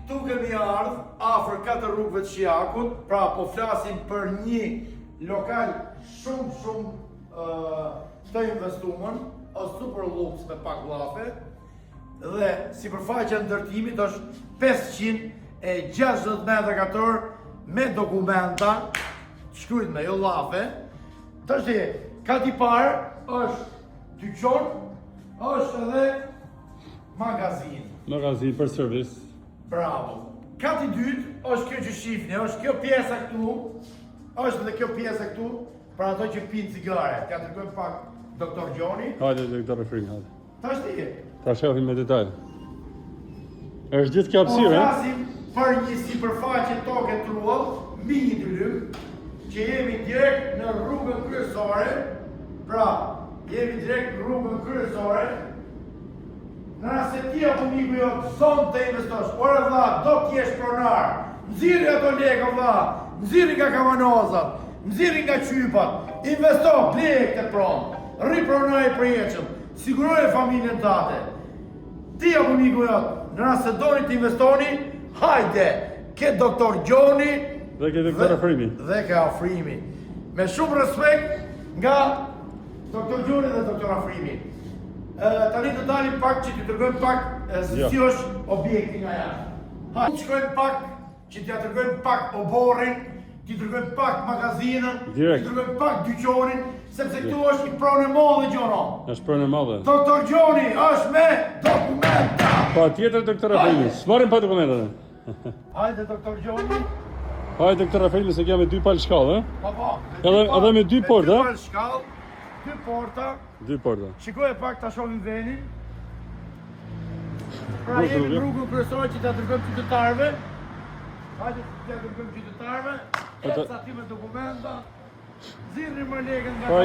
Këtu kemi ardhë afër 4 rrugëve të Shijakut, pra po flasim për një lokal shumë të investuar, është super luks me pak llafe, dhe sipërfaqja e ndërtimit është 560 m2 me dokumenta, shkruajt me jo llafe. Tashti, kati parë është dyqan, është edhe magazin. Magazin për servis. Bravo. Kati dytë është kjo që shifni, është kjo pjesa këtu, është edhe kjo pjesa këtu, për ato që pinë cigare. T'ja tregojmë pak doktor Gjoni. Hajde, doktor Afrim, hajde. Tashti, Ta shohim me detaj. Është gjithë kjo po hapësirë, flasim për një sipërfaqe toke trull, mbi një dylym, që jemi direkt në rrugën kryesore, pra, jemi direkt në rrugën kryesore. Nëse ti apo miku jot son të investosh, ore vlla, do t'jesh pronar. Nxirri ato lekë vlla, nxirri nga kavanozat, nxirri nga qypat, investo, blek të pronë, ripronoj përjetshëm, siguroje familjen tate. Ti apo miku jot, nëse doni të investoni, hajde, ke doktor Gjoni dhe ke doktor Afrimi. Dhe ke Afrimi. Me shumë respekt nga doktor Gjoni dhe doktor Afrimi. Tani të dalim pak që t'ju tregojmë pak se si është objekti nga jashtë. Hajde, shkojmë pak që t'ja tregojmë pak oborrin, t'ju tregojmë pak magazinën, t'ju tregojmë pak dyqanin, sepse këtu është i pronë e madhe Gjono. Është pronë e madhe. Doktor Gjoni është me dokumenta. Patjetër doktor Afrimi. S'marrim pa dokumentat. Hajde doktor Gjoni. Hajde doktor Afrimi se kemi 2 palë shkallë, Po. Edhe me 2 porta. 2 palë shkallë, 2 porta. 2 porta. Shikoj pak ta shohim venin. Pra jemi në rrugën kryesore që t'ja tregojmë qytetarëve. Hajde t'ja tregojmë qytetarëve. Eca ti me dokumenta. Zirni më lekën nga Pra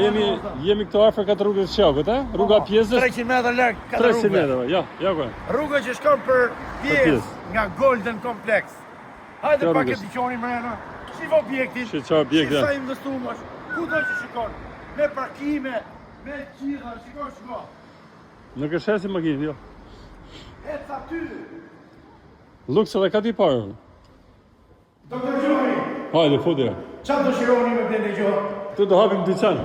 jemi këtu afër 4 rrugës së Shijakut, a? Rruga Pjesës. 300 metra larg 4 300 rrugëve. metra. Ja ku. Rruga që shkon për Pjesë nga Golden Complex. Hajde Kjo pak e rrugës. dyqani mrena. Shif objektin. Shi çfarë objekti, Sa ja. investuar. Kudo që shikon. Me parkime, me gjitha, shiko. Nuk është shesi makinë, jo. Ec aty. Luks edhe ka ti parë. Doktor Gjoni, Hajde, fotja. qa do shironi me blende gjohë? Tu do hapim dyqan.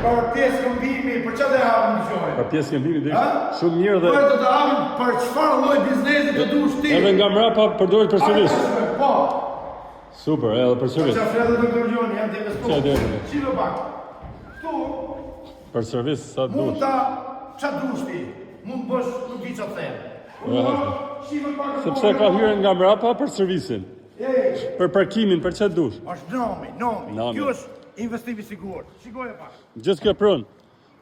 Për pjesë këmbimi, për qa dhe hapim në gjohë? Për pjesë këmbimi dhe Ha? shumë mirë dhe Për do të hapim për qëfar lloj biznesi të dush ti? edhe nga mrapa përdoret për servis. Po, Super, edhe për servis. qa fletë doktor Gjoni, janë të Qa investuar. dhe Qilo pak. Këtu, për servis sa mund dush. ta, qa dush ti? Mund bësh, nuk di qa them. Shime pak. Sepse ka hyrë nga mrapa për servisin. Ej, Për parkimin, për çfarë dush. është nomi. Nomi. Kjo është investimi sigurt. Shikoje pak. Gjithë kjo pronë.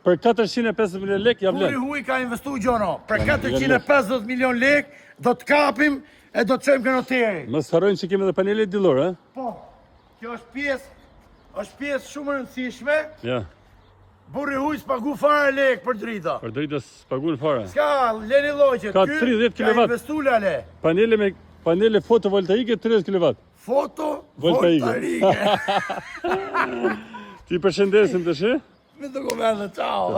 Për 450.000 lek ja Puri vlen. Huj ka investu Gjono. Për Ja, 450 milion lek, do të kapim e do të çojmë në noteri. Mos harrojnë që kemi edhe panele dillore, a? Po, kjo është pjesë shumë e rëndësishme. Ja. Burri Huj s'pagu fare lek për drita. Për dritës pagun fare. Ska, leni lloqet. Ka ky 30 Ka kilowatt. investu lale. Panele fotovoltaike 30 kW. Foto Voltaike. voltaike. Ti përshëndesim të shi? Me dokumente, ciao.